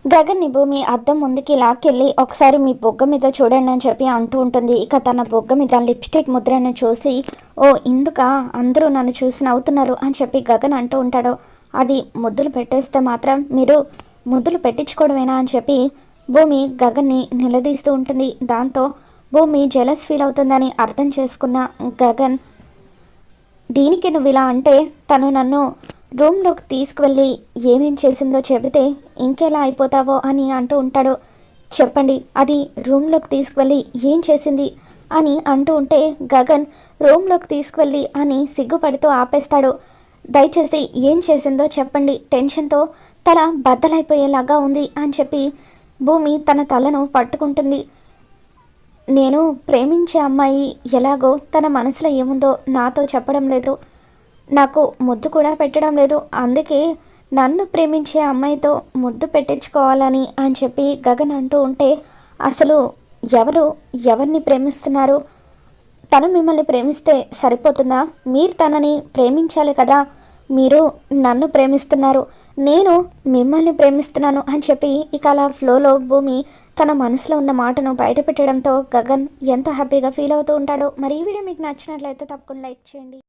గగన్ని భూమి అద్దం ముందుకి లాక్కెళ్ళి ఒకసారి మీ బొగ్గ మీద చూడండి అని చెప్పి అంటూ ఉంటుంది. ఇక తన బొగ్గ మీద లిప్స్టిక్ ముద్రను చూసి, ఓ ఇందుక అందరూ నన్ను చూసి నవ్వుతున్నారు అని చెప్పి గగన్ అంటూ ఉంటాడు. అది ముద్దులు పెట్టేస్తే మాత్రం మీరు ముద్దులు పెట్టించుకోవడమేనా అని చెప్పి భూమి గగన్ని నిలదీస్తూ ఉంటుంది. దాంతో భూమి జెలస్ ఫీల్ అవుతుందని అర్థం చేసుకున్న గగన్, దీనికి నువ్వు ఇలా అంటే తను నన్ను రూమ్లోకి తీసుకువెళ్ళి ఏమేం చేసిందో చెబితే ఇంకెలా అయిపోతావో అని అంటూ ఉంటాడు. చెప్పండి, అది రూమ్లోకి తీసుకువెళ్ళి ఏం చేసింది అని అంటూ ఉంటే గగన్ రూమ్లోకి తీసుకువెళ్ళి అని సిగ్గుపడుతూ ఆపేస్తాడు. దయచేసి ఏం చేసిందో చెప్పండి, టెన్షన్తో తల బద్దలైపోయేలాగా ఉంది అని చెప్పి భూమి తన తలను పట్టుకుంటుంది. నేను ప్రేమించే అమ్మాయి ఎలాగో తన మనసులో ఏముందో నాతో చెప్పడం లేదు, నాకు ముద్దు కూడా పెట్టడం లేదు, అందుకే నన్ను ప్రేమించే అమ్మాయితో ముద్దు పెట్టించుకోవాలని అని చెప్పి గగన్ అంటూ ఉంటే, అసలు ఎవరిని ప్రేమిస్తున్నారు? తను మిమ్మల్ని ప్రేమిస్తే సరిపోతుందా? మీరు తనని ప్రేమించాలి కదా, మీరు నన్ను ప్రేమిస్తున్నారు, నేను మిమ్మల్ని ప్రేమిస్తున్నాను అని చెప్పి ఇక అలా ఫ్లోలో భూమి తన మనసులో ఉన్న మాటను బయటపెట్టడంతో గగన్ ఎంతో హ్యాపీగా ఫీల్ అవుతూ ఉంటాడో. మరి ఈ వీడియో మీకు నచ్చినట్లయితే తప్పకుండా లైక్ చేయండి.